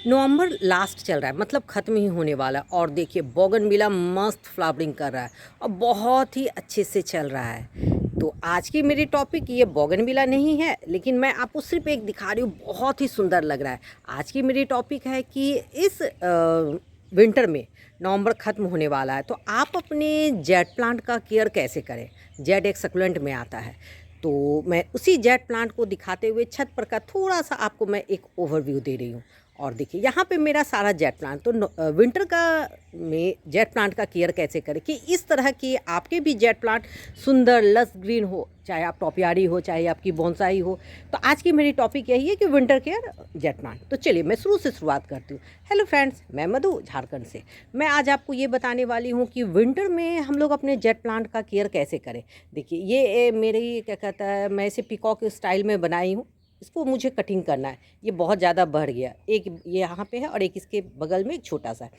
नवंबर last चल रहा है, मतलब ख़त्म ही होने वाला है। और देखिए बोगनविला मस्त फ्लावरिंग कर रहा है और बहुत ही अच्छे से चल रहा है। तो आज की मेरी टॉपिक ये बोगनविला नहीं है, लेकिन मैं आपको सिर्फ एक दिखा रही हूँ, बहुत ही सुंदर लग रहा है। आज की मेरी टॉपिक है कि इस विंटर में नवंबर ख़त्म होने वाला है, तो आप अपने जेट प्लांट का केयर कैसे करें। जेट एक सक्युलेंट में आता है, तो मैं उसी जेट प्लांट को दिखाते हुए छत पर का थोड़ा सा आपको मैं एक ओवरव्यू दे रही हूँ। और देखिए यहाँ पे मेरा सारा जेट प्लांट, तो विंटर का में जेट प्लांट का केयर कैसे करें कि इस तरह की आपके भी जेट प्लांट सुंदर लस ग्रीन हो, चाहे आप टॉपियारी हो चाहे आपकी बोनसाई हो। तो आज की मेरी टॉपिक यही है कि विंटर केयर जेट प्लांट। तो चलिए मैं शुरू से शुरुआत करती हूँ। हेलो फ्रेंड्स, मैं मधु झारखंड से। मैं आज आपको ये बताने वाली हूँ कि विंटर में हम लोग अपने जेट प्लांट का केयर कैसे करें। देखिए ये मेरी क्या कहता है, मैं इसे पिकॉक स्टाइल में बनाई हूँ। इसको मुझे कटिंग करना है, ये बहुत ज़्यादा बढ़ गया। एक ये यहाँ पे है और एक इसके बगल में एक छोटा सा है।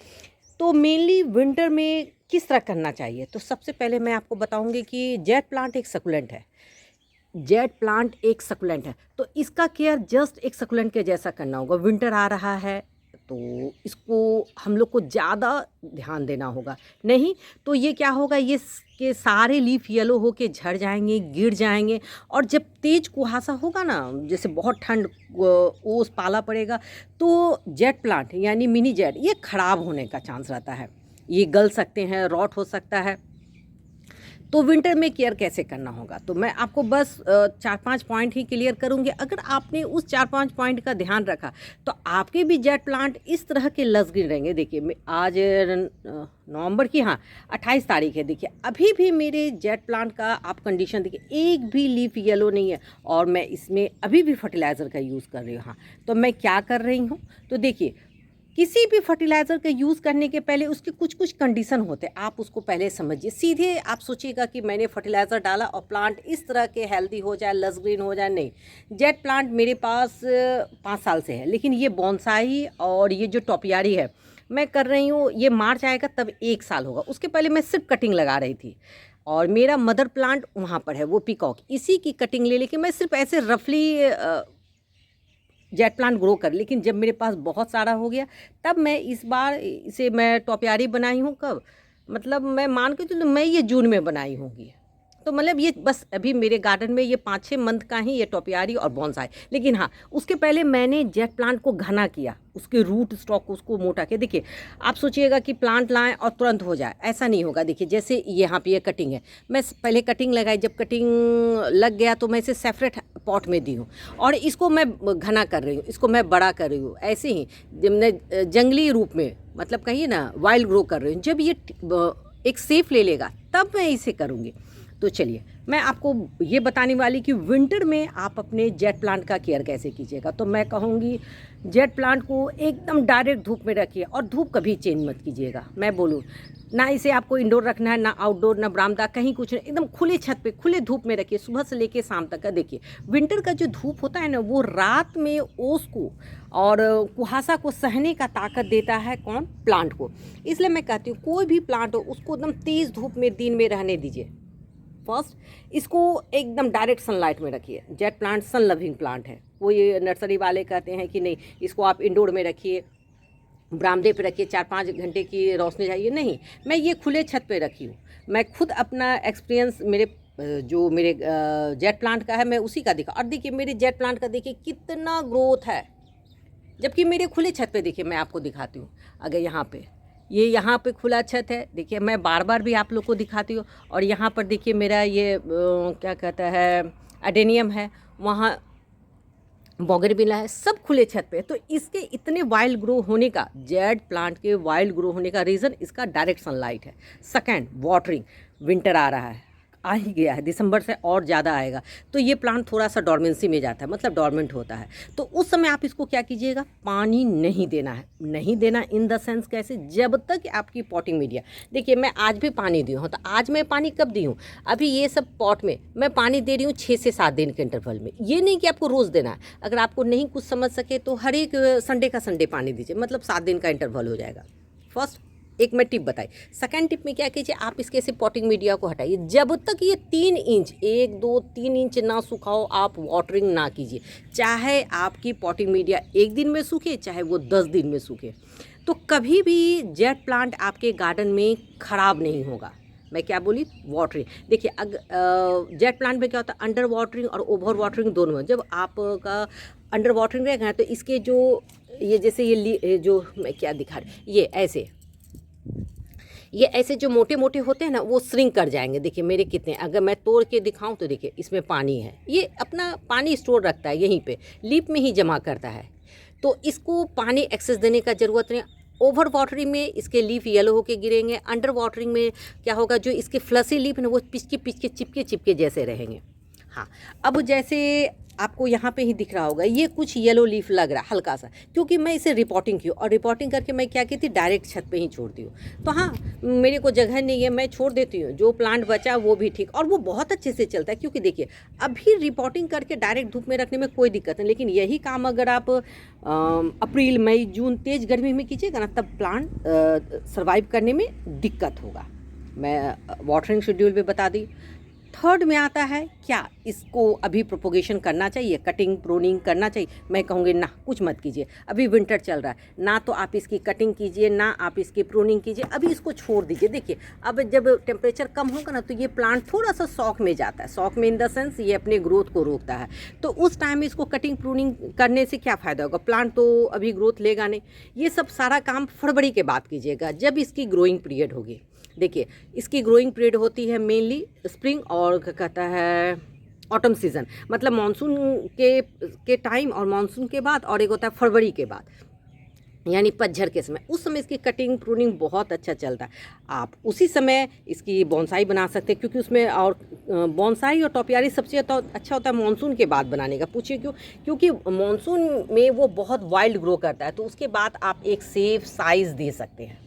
तो मेनली विंटर में किस तरह करना चाहिए, तो सबसे पहले मैं आपको बताऊंगी कि जेट प्लांट एक सकुलेंट है। जेट प्लांट एक सकुलेंट है, तो इसका केयर जस्ट एक सकुलेंट के जैसा करना होगा। विंटर आ रहा है तो इसको हम लोग को ज़्यादा ध्यान देना होगा, नहीं तो ये क्या होगा, ये के सारे लीफ येलो होके झड़ जाएंगे, गिर जाएंगे। और जब तेज़ कुहासा होगा ना, जैसे बहुत ठंड ओस पाला पड़ेगा, तो जेट प्लांट यानी मिनी जेट ये ख़राब होने का चांस रहता है। ये गल सकते हैं, रॉट हो सकता है। तो विंटर में केयर कैसे करना होगा, तो मैं आपको बस 4-5 पॉइंट ही क्लियर करूंगी। अगर आपने उस 4-5 पॉइंट का ध्यान रखा तो आपके भी जेट प्लांट इस तरह के लसग्रीन रहेंगे। देखिए आज नवंबर की 28 तारीख है। देखिए अभी भी मेरे जेट प्लांट का आप कंडीशन देखिए, एक भी लीफ येलो नहीं है। और मैं इसमें अभी भी फर्टिलाइज़र का यूज़ कर रही हूँ। तो मैं क्या कर रही हूँ, तो देखिए किसी भी फर्टिलाइज़र का यूज़ करने के पहले उसके कुछ कुछ कंडीशन होते हैं, आप उसको पहले समझिए। सीधे आप सोचिएगा कि मैंने फर्टिलाइज़र डाला और प्लांट इस तरह के हेल्दी हो जाए, लस ग्रीन हो जाए, नहीं। जेट प्लांट मेरे पास 5 साल से है, लेकिन ये बोनसाई और ये जो टॉपियारी है मैं कर रही हूँ, ये मार्च आएगा तब 1 साल होगा। उसके पहले मैं सिर्फ कटिंग लगा रही थी। और मेरा मदर प्लांट वहाँ पर है, वो पीकॉक, इसी की कटिंग ले लेके मैं सिर्फ ऐसे रफली जेट प्लांट ग्रो कर। लेकिन जब मेरे पास बहुत सारा हो गया तब मैं इस बार इसे मैं टॉपियारी बनाई हूँ। कब, मतलब मैं मान के चलूँ मैं ये जून में बनाई होंगी। तो मतलब ये बस अभी मेरे गार्डन में ये 5-6 मंथ का ही ये टॉपियारी और बॉन्साई। लेकिन हाँ, उसके पहले मैंने जेट प्लांट को घना किया, उसके रूट स्टॉक उसको मोटा किया। देखिए आप सोचिएगा कि प्लांट लाएं और तुरंत हो जाए, ऐसा नहीं होगा। देखिए जैसे यहाँ पे ये कटिंग है, मैं पहले कटिंग लगाई, जब कटिंग लग गया तो मैं इसे सेपरेट पॉट में दी हूँ और इसको मैं घना कर रही हूँ, इसको मैं बड़ा कर रही हूँ। ऐसे ही जब मैं जंगली रूप में, मतलब कहिए ना वाइल्ड ग्रो कर रही हूँ, जब ये एक सेफ ले लेगा तब मैं इसे करूँगी। तो चलिए मैं आपको ये बताने वाली कि विंटर में आप अपने जेट प्लांट का केयर कैसे कीजिएगा। तो मैं कहूँगी जेट प्लांट को एकदम डायरेक्ट धूप में रखिए और धूप कभी चेंज मत कीजिएगा। मैं बोलूँ ना, इसे आपको इंडोर रखना है, ना आउटडोर, ना बरामदा, कहीं कुछ नहीं, एकदम खुले छत पे खुले धूप में रखिए, सुबह से लेके शाम तक का। देखिए विंटर का जो धूप होता है ना, वो रात में ओस को और कुहासा को सहने का ताकत देता है, कौन, प्लांट को। इसलिए मैं कहती हूँ कोई भी प्लांट हो उसको एकदम तेज़ धूप में दिन में रहने दीजिए। फर्स्ट इसको एकदम डायरेक्ट सनलाइट में रखिए। Jade plant sun loving plant है। वो ये नर्सरी वाले कहते हैं कि नहीं इसको आप इंडोर में रखिए, बरामदे पे रखिए, 4-5 घंटे की रोशनी चाहिए, नहीं। मैं ये खुले छत पे रखी हूँ। मैं खुद अपना एक्सपीरियंस मेरे जो मेरे जेट प्लांट का है मैं उसी का दिखा। और देखिए मेरे जेट प्लांट का देखिए कितना ग्रोथ है, जबकि मेरे खुले छत पे देखिए मैं आपको दिखाती हूँ। अगर यहाँ पे खुला छत है, देखिए मैं बार बार भी आप लोग को दिखाती हूँ। और यहाँ पर देखिए मेरा ये क्या कहता है, एडेनियम है, वहाँ बोगनविला है, सब खुले छत पे। तो इसके इतने वाइल्ड ग्रो होने का, जेड प्लांट के वाइल्ड ग्रो होने का रीज़न इसका डायरेक्ट सनलाइट है। Second, watering. विंटर आ रहा है, आ ही गया है, दिसंबर से और ज़्यादा आएगा, तो ये प्लांट थोड़ा सा डॉर्मेंसी में जाता है, मतलब डॉर्मेंट होता है। तो उस समय आप इसको क्या कीजिएगा, पानी नहीं देना है। नहीं देना इन द सेंस कैसे, जब तक आपकी पॉटिंग मीडिया, देखिए मैं आज भी पानी दी हूँ। तो आज मैं पानी कब दी हूँ, अभी ये सब पॉट में मैं पानी दे रही हूँ 6 से 7 दिन के इंटरवल में। ये नहीं कि आपको रोज़ देना है। अगर आपको नहीं कुछ समझ सके तो हर एक संडे का संडे पानी दीजिए, मतलब 7 दिन का इंटरवल हो जाएगा। फर्स्ट एक मैं टिप बताई। सेकंड टिप में क्या कीजिए, आप इसके से पॉटिंग मीडिया को हटाइए। जब तक ये 3 इंच 1 2 3 इंच ना सूखाओ आप वाटरिंग ना कीजिए। चाहे आपकी पॉटिंग मीडिया 1 दिन में सूखे, चाहे वो 10 दिन में सूखे, तो कभी भी जेट प्लांट आपके गार्डन में ख़राब नहीं होगा। मैं क्या बोली, वाटरिंग। देखिए जेट प्लांट में क्या होता है, अंडर वाटरिंग और ओवर वाटरिंग दोनों है। जब आपका अंडर वाटरिंग रहेगा तो इसके जो ये जैसे ये जो मैं क्या दिखा रही, ये ऐसे जो मोटे मोटे होते हैं ना, वो श्रिंक कर जाएंगे। देखिए मेरे कितने, अगर मैं तोड़ के दिखाऊं तो देखिए इसमें पानी है, ये अपना पानी स्टोर रखता है, यहीं पे लीफ में ही जमा करता है, तो इसको पानी एक्सेस देने का ज़रूरत नहीं। ओवर वाटरिंग में इसके लीफ येलो होके गिरेंगे, अंडर वाटरिंग में क्या होगा, जो इसके फ्लसी लीफ है वो पिचके पिचके चिपके चिपके जैसे रहेंगे। हाँ, अब जैसे आपको यहाँ पे ही दिख रहा होगा, ये कुछ येलो लीफ लग रहा है हल्का सा, क्योंकि मैं इसे रिपोर्टिंग की और रिपोर्टिंग करके मैं क्या की थी, डायरेक्ट छत पे ही छोड़ती हूँ। तो हाँ, मेरे को जगह नहीं है, मैं छोड़ देती हूँ, जो प्लांट बचा वो भी ठीक, और वो बहुत अच्छे से चलता है। क्योंकि देखिए अभी रिपोर्टिंग करके डायरेक्ट धूप में रखने में कोई दिक्कत नहीं, लेकिन यही काम अगर आप अप्रैल मई जून तेज़ गर्मी में कीजिएगा ना, तब प्लांट सर्वाइव करने में दिक्कत होगा। मैं वाटरिंग शेड्यूल भी बता दी। थर्ड में आता है, क्या इसको अभी प्रोपोगेशन करना चाहिए, कटिंग प्रूनिंग करना चाहिए? मैं कहूँगी ना, कुछ मत कीजिए। अभी विंटर चल रहा है ना, तो आप इसकी कटिंग कीजिए ना आप इसकी प्रूनिंग कीजिए, अभी इसको छोड़ दीजिए। देखिए अब जब टेम्परेचर कम होगा ना, तो ये प्लांट थोड़ा सा शॉक में जाता है। शॉक में इन द सेंस ये अपने ग्रोथ को रोकता है, तो उस टाइम में इसको कटिंग प्रूनिंग करने से क्या फ़ायदा होगा, प्लांट तो अभी ग्रोथ लेगा नहीं। ये सब सारा काम फरवरी के बाद कीजिएगा, जब इसकी ग्रोइंग पीरियड होगी। देखिए इसकी ग्रोइंग पीरियड होती है मेनली स्प्रिंग और क्या कहता है ऑटम सीज़न, मतलब मानसून के टाइम और मानसून के बाद, और एक होता है फरवरी के बाद, यानी पतझड़ के समय। उस समय इसकी कटिंग प्रूनिंग बहुत अच्छा चलता है। आप उसी समय इसकी बोनसाई बना सकते हैं, क्योंकि उसमें और बोनसाई और टोपियारी सबसे अच्छा होता है मानसून के बाद बनाने का। पूछिए क्यों? क्योंकि मानसून में वो बहुत वाइल्ड ग्रो करता है, तो उसके बाद आप एक सेफ साइज़ दे सकते हैं।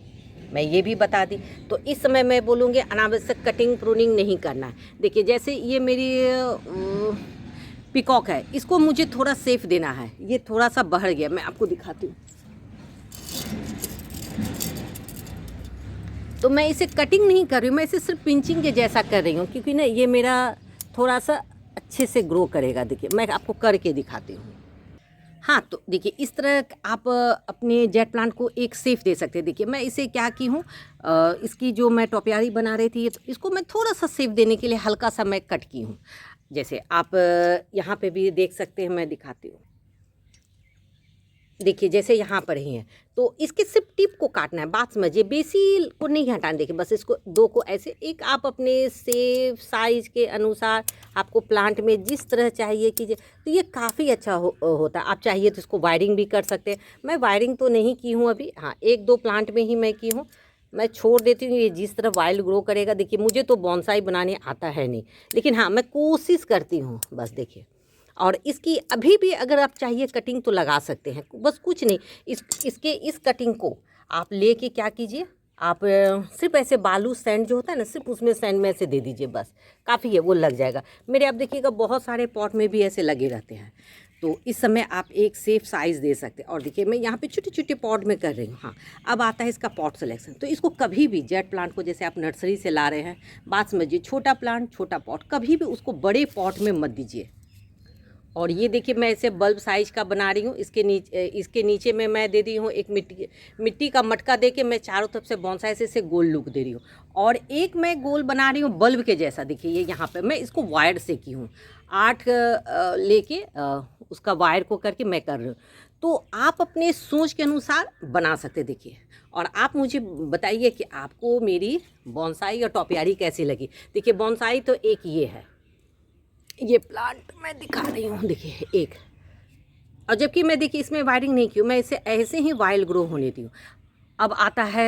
मैं ये भी बता दी। तो इस समय मैं बोलूँगी अनावश्यक कटिंग प्रूनिंग नहीं करना है। देखिए जैसे ये मेरी पिकॉक है, इसको मुझे थोड़ा सेफ देना है, ये थोड़ा सा बढ़ गया, मैं आपको दिखाती हूँ। तो मैं इसे कटिंग नहीं कर रही हूँ, मैं इसे सिर्फ पिंचिंग के जैसा कर रही हूँ, क्योंकि ना ये मेरा थोड़ा सा अच्छे से ग्रो करेगा। देखिए मैं आपको करके दिखाती हूँ। हाँ, तो देखिए इस तरह आप अपने जेट प्लांट को एक सेफ दे सकते हैं। देखिए मैं इसे क्या की हूँ, इसकी जो मैं टोपियारी बना रही थी, तो इसको मैं थोड़ा सा सेफ देने के लिए हल्का सा मैं कट की हूँ। जैसे आप यहाँ पे भी देख सकते हैं, मैं दिखाती हूँ। देखिए जैसे यहाँ पर ही है, तो इसके सिर्फ टिप को काटना है, बात समझिए, बेसी को नहीं हटाना। देखिए बस इसको दो को ऐसे, एक आप अपने सेफ साइज के अनुसार आपको प्लांट में जिस तरह चाहिए कीजिए, तो ये काफ़ी अच्छा होता है। आप चाहिए तो इसको वायरिंग भी कर सकते हैं। मैं वायरिंग तो नहीं की हूँ अभी, हाँ 1-2 प्लांट में ही मैं की हूँ। मैं छोड़ देती हूँ ये जिस तरह वाइल्ड ग्रो करेगा। देखिए मुझे तो बोनसाई बनाने आता है नहीं, लेकिन हाँ मैं कोशिश करती हूँ बस। देखिए और इसकी अभी भी अगर आप चाहिए कटिंग तो लगा सकते हैं, बस कुछ नहीं। इस कटिंग को आप लेके क्या कीजिए, आप सिर्फ ऐसे बालू सैंड जो होता है ना, सिर्फ उसमें सैंड में ऐसे दे दीजिए, बस काफ़ी है, वो लग जाएगा। मेरे आप देखिएगा बहुत सारे पॉट में भी ऐसे लगे रहते हैं, तो इस समय आप एक सेफ साइज़ दे सकते हैं। और देखिए मैं यहाँ पे छोटे छोटे पॉट में कर रही हूँ। हाँ, अब आता है इसका पॉट सिलेक्शन। तो इसको कभी भी जेट प्लांट को जैसे आप नर्सरी से ला रहे हैं, बात समझिए, छोटा प्लांट छोटा पॉट, कभी भी उसको बड़े पॉट में मत दीजिए। और ये देखिए मैं इसे बल्ब साइज का बना रही हूँ। इसके नीचे में मैं दे दी हूँ एक मिट्टी का मटका दे के मैं चारों तरफ से बोनसाई से इसे गोल लुक दे रही हूँ। और एक मैं गोल बना रही हूँ बल्ब के जैसा। देखिए ये यहाँ पे मैं इसको वायर से की हूँ, 8 लेके उसका वायर को करके मैं कर रही हूँ। तो आप अपने सोच के अनुसार बना सकते। देखिए और आप मुझे बताइए कि आपको मेरी बोनसाई और टोपियारी कैसी लगी। देखिए बोनसाई तो एक ये है, ये प्लांट मैं दिखा रही हूँ, देखिए एक, और जबकि मैं देखिए इसमें वायरिंग नहीं की हूँ, मैं इसे ऐसे ही वाइल्ड ग्रो होने दी हूँ। अब आता है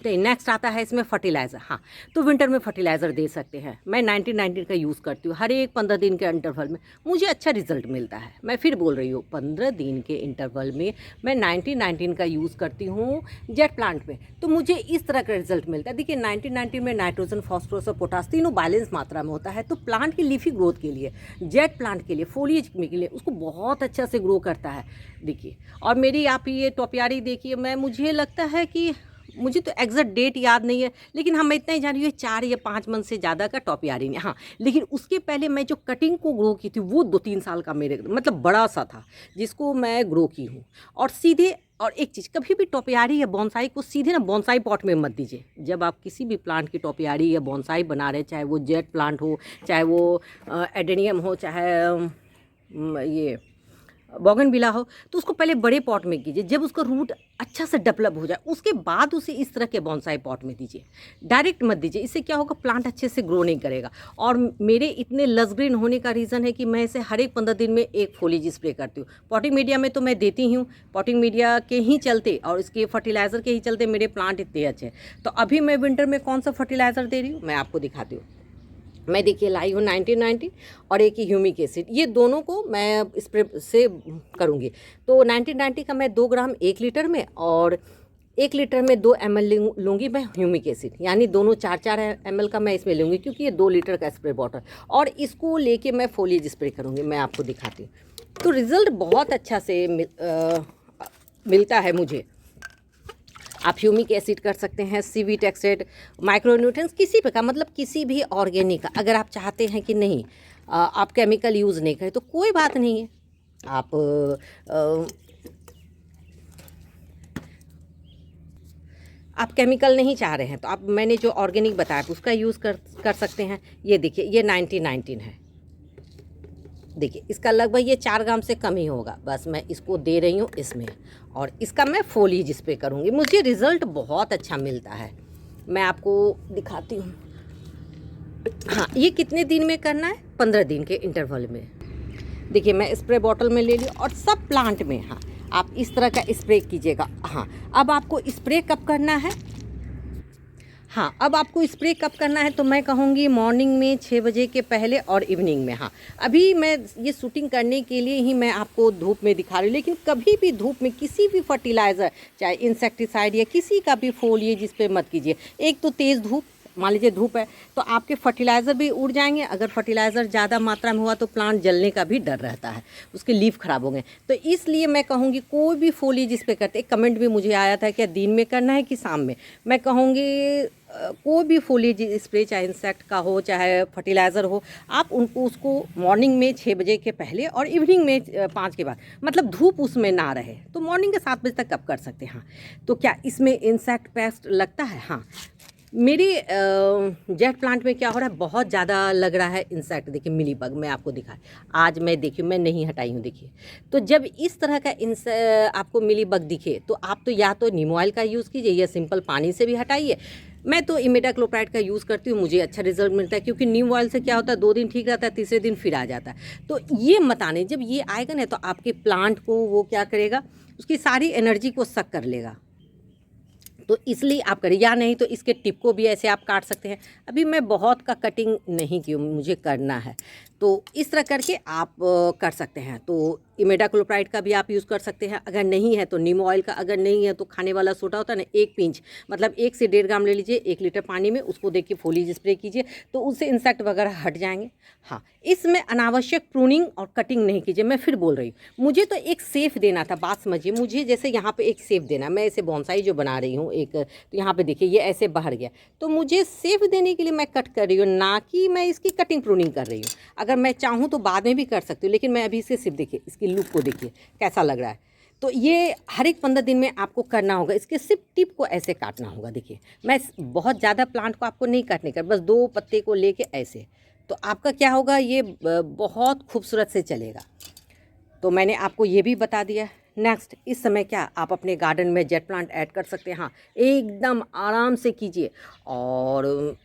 नेक्स्ट आता है इसमें फर्टिलाइज़र। हाँ, तो विंटर में फर्टिलाइज़र दे सकते हैं। मैं 1919 का यूज़ करती हूँ, हर एक 15 दिन के इंटरवल में मुझे अच्छा रिजल्ट मिलता है। मैं फिर बोल रही हूँ 15 दिन के इंटरवल में मैं 1919 का यूज़ करती हूँ जेट प्लांट में, तो मुझे इस तरह का रिजल्ट मिलता है। देखिए 1919 में नाइट्रोजन, फॉस्फोरस और पोटास तीनों बैलेंस मात्रा में होता है, तो प्लांट की लीफी ग्रोथ के लिए, जेट प्लांट के लिए, फोलिएज के लिए उसको बहुत अच्छा से ग्रो करता है। देखिए और मेरी आप ये टोपियारी देखिए, मुझे लगता है कि मुझे तो एग्जैक्ट डेट याद नहीं है, लेकिन हाँ मैं इतना ही जान रही हूँ 4 या 5 मंथ से ज़्यादा का टॉपियारी नहीं। हाँ, लेकिन उसके पहले मैं जो कटिंग को ग्रो की थी वो 2-3 साल का मेरे मतलब बड़ा सा था, जिसको मैं ग्रो की हूँ। और सीधे और एक चीज़, कभी भी टोपियारी या बोनसाई को सीधे ना बोनसाई पॉट में मत दीजिए। जब आप किसी भी प्लांट की टोपियारी या बोनसाई बना रहे हैं, चाहे वो जेट प्लांट हो, चाहे वो एडेनियम हो, चाहे ये बोगनविला हो, तो उसको पहले बड़े पॉट में कीजिए। जब उसका रूट अच्छा से डेवलप हो जाए उसके बाद उसे इस तरह के बोनसाई पॉट में दीजिए, डायरेक्ट मत दीजिए। इससे क्या होगा, प्लांट अच्छे से ग्रो नहीं करेगा। और मेरे इतने लस ग्रीन होने का रीज़न है कि मैं इसे हर एक 15 दिन में एक फोलिज स्प्रे करती हूँ। पॉटिंग मीडिया में तो मैं देती हूँ, पॉटिंग मीडिया के ही चलते और इसके फर्टिलाइज़र के ही चलते मेरे प्लांट इतने अच्छे हैं। तो अभी मैं विंटर में कौन सा फर्टिलाइज़र दे रही हूँ मैं आपको दिखाती हूँ। मैं देखिए लाई हूँ 1990 और एक ही ह्यूमिक एसिड, ये दोनों को मैं स्प्रे से करूँगी। तो 1990 का मैं 2 ग्राम 1 लीटर में और 1 लीटर में 2 ml लूँगी मैं ह्यूमिक एसिड, यानी दोनों 4-4 ml का मैं इसमें लूँगी, क्योंकि ये 2 लीटर का स्प्रे बॉटल। और इसको लेके मैं फोलिज स्प्रे करूँगी, मैं आपको दिखाती हूँ। तो रिज़ल्ट बहुत अच्छा से मिलता है मुझे। आप ह्यूमिक एसिड कर सकते हैं, सीवीट एक्सेड, माइक्रोन्यूट्रिएंट्स, किसी प्रकार मतलब किसी भी ऑर्गेनिक का। अगर आप चाहते हैं कि नहीं आप केमिकल यूज़ नहीं करें तो कोई बात नहीं है, आप केमिकल नहीं चाह रहे हैं तो आप मैंने जो ऑर्गेनिक बताया उसका यूज़ कर सकते हैं। ये देखिए ये 1919 है, देखिए इसका लगभग ये 4 ग्राम से कम ही होगा। बस मैं इसको दे रही हूँ इसमें, और इसका मैं फोलिज स्प्रे करूँगी। मुझे रिज़ल्ट बहुत अच्छा मिलता है, मैं आपको दिखाती हूँ। हाँ, ये कितने दिन में करना है, 15 दिन के इंटरवल में। देखिए मैं स्प्रे बॉटल में ले ली और सब प्लांट में हाँ आप इस तरह का स्प्रे कीजिएगा। हाँ, अब आपको स्प्रे कब करना है, हाँ अब आपको स्प्रे कब करना है, तो मैं कहूँगी मॉर्निंग में 6 बजे के पहले और इवनिंग में। हाँ, अभी मैं ये शूटिंग करने के लिए ही मैं आपको धूप में दिखा रही हूँ, लेकिन कभी भी धूप में किसी भी फर्टिलाइज़र चाहे इंसेक्टिसाइड या किसी का भी फोलिए जिस पे मत कीजिए। एक तो तेज़ धूप, मान लीजिए धूप है तो आपके फर्टिलाइज़र भी उड़ जाएंगे। अगर फर्टिलाइज़र ज़्यादा मात्रा में हुआ तो प्लांट जलने का भी डर रहता है, उसके लीफ खराब होंगे। तो इसलिए मैं कहूँगी कोई भी फोलिए जिस पे करते, एक कमेंट भी मुझे आया था क्या दिन में करना है कि शाम में, मैं कहूँगी कोई भी फोलिज स्प्रे चाहे इंसेक्ट का हो चाहे फर्टिलाइज़र हो, आप उनको उसको मॉर्निंग में 6 बजे के पहले और इवनिंग में 5 के बाद, मतलब धूप उसमें ना रहे तो मॉर्निंग के 7 बजे तक कब कर सकते हैं। हाँ, तो क्या इसमें इंसेक्ट पेस्ट लगता है, हाँ मेरी जेट प्लांट में क्या हो रहा है, बहुत ज़्यादा लग रहा है इंसेक्ट। देखिए मिली बग मैं आपको दिखाए, आज मैं देखिए मैं नहीं हटाई हूँ। देखिए तो जब इस तरह का आपको मिली बग दिखे तो आप तो या तो नीम ऑयल का यूज़ कीजिए या सिंपल पानी से भी हटाइए। मैं तो इमिडाक्लोप्राइड का यूज़ करती हूँ, मुझे अच्छा रिजल्ट मिलता है, क्योंकि नीम ऑयल से क्या होता है 2 दिन ठीक रहता है, तीसरे दिन फिर आ जाता है। तो ये मत आने, जब ये आएगा ना तो आपके प्लांट को वो क्या करेगा, उसकी सारी एनर्जी को सक कर लेगा। तो इसलिए आप करिए, या नहीं तो इसके टिप को भी ऐसे आप काट सकते हैं। अभी मैं बहुत का कटिंग नहीं की, मुझे करना है तो इस तरह करके आप कर सकते हैं। तो इमिडाक्लोप्राइड का भी आप यूज़ कर सकते हैं, अगर नहीं है तो नीम ऑयल का, अगर नहीं है तो खाने वाला सोडा होता है ना 1 पिंच, मतलब 1 से 1.5 ग्राम ले लीजिए 1 लीटर पानी में, उसको देख के फोलिज स्प्रे कीजिए तो उससे इंसेक्ट वगैरह हट जाएंगे। हाँ, इसमें अनावश्यक प्रूनिंग और कटिंग नहीं कीजिए। मैं फिर बोल रही हूँ, मुझे तो एक सेफ देना था, बात समझिए। मुझे जैसे यहाँ पे एक सेफ देना, मैं ऐसे बोनसाई जो बना रही हूँ एक, तो यहाँ पे देखिए ये ऐसे बाहर गया, तो मुझे सेफ देने के लिए मैं कट कर रही हूँ, ना कि मैं इसकी कटिंग प्रूनिंग कर रही हूँ। अगर मैं चाहूँ तो बाद में भी कर सकती हूँ, लेकिन मैं अभी इसे सिर्फ देखिए इसकी लुक को देखिए कैसा लग रहा है। तो ये हर एक 15 दिन में आपको करना होगा, इसके सिर्फ टिप को ऐसे काटना होगा। देखिए मैं बहुत ज़्यादा प्लांट को आपको नहीं काटने का, बस 2 पत्ते को लेके ऐसे, तो आपका क्या होगा, ये बहुत खूबसूरत से चलेगा। तो मैंने आपको ये भी बता दिया। नेक्स्ट, इस समय क्या आप अपने गार्डन में जेट प्लांट ऐड कर सकते हैं। हाँ, एकदम आराम से कीजिए, और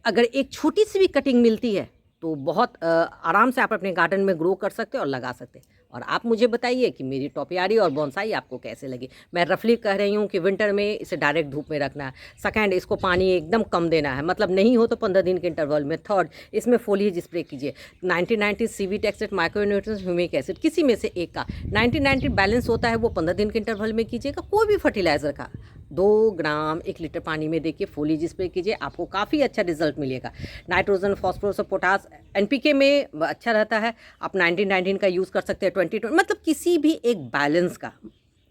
अगर एक छोटी सी भी कटिंग मिलती है तो बहुत आराम से आप अपने गार्डन में ग्रो कर सकते हैं और लगा सकते हैं। और आप मुझे बताइए कि मेरी टोपियारी और बोनसाई आपको कैसे लगी। मैं रफली कह रही हूँ कि विंटर में इसे डायरेक्ट धूप में रखना है। सेकंड, इसको पानी एकदम कम देना है, मतलब नहीं हो तो 15 दिन के इंटरवल में। थर्ड, इसमें फोलिएज स्प्रे कीजिए 1990 सीवीट एक्सेट, माइक्रोन्यूट्रिएंट्स, ह्यूमिक एसिड, किसी में से एक का 1990 बैलेंस होता है वो 15 दिन के इंटरवल में कीजिएगा। कोई भी फर्टिलाइज़र का 2 ग्राम 1 लीटर पानी में देखिए फोलिएज स्प्रे कीजिए, आपको काफ़ी अच्छा रिजल्ट मिलेगा। नाइट्रोजन, फास्फोरस और पोटास एनपीके में अच्छा रहता है। आप 1919 का यूज़ कर सकते हैं, 2020, मतलब किसी भी एक बैलेंस का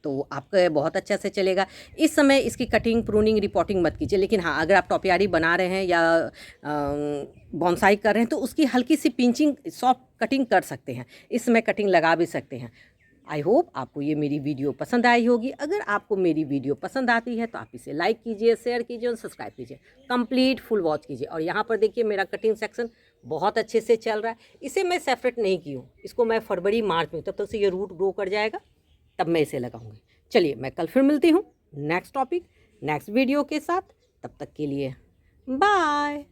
तो आपका बहुत अच्छा से चलेगा। इस समय इसकी कटिंग, प्रूनिंग, रिपोर्टिंग मत कीजिए। लेकिन हाँ, अगर आप टॉपियारी बना रहे हैं या बॉन्साई कर रहे हैं तो उसकी हल्की सी पिंचिंग, सॉफ्ट कटिंग कर सकते हैं। इस समय कटिंग लगा भी सकते हैं। आई होप आपको ये मेरी वीडियो पसंद आई होगी। अगर आपको मेरी वीडियो पसंद आती है तो आप इसे लाइक कीजिए, शेयर कीजिए और सब्सक्राइब कीजिए। कंप्लीट फुल वॉच कीजिए। और यहाँ पर देखिए मेरा कटिंग सेक्शन बहुत अच्छे से चल रहा है। इसे मैं सेपरेट नहीं की हूँ, इसको मैं फरवरी मार्च में, तब तक से ये रूट ग्रो कर जाएगा, तब मैं इसे लगाऊंगी। चलिए, मैं कल फिर मिलती हूँ नेक्स्ट टॉपिक, नेक्स्ट वीडियो के साथ। तब तक के लिए बाय।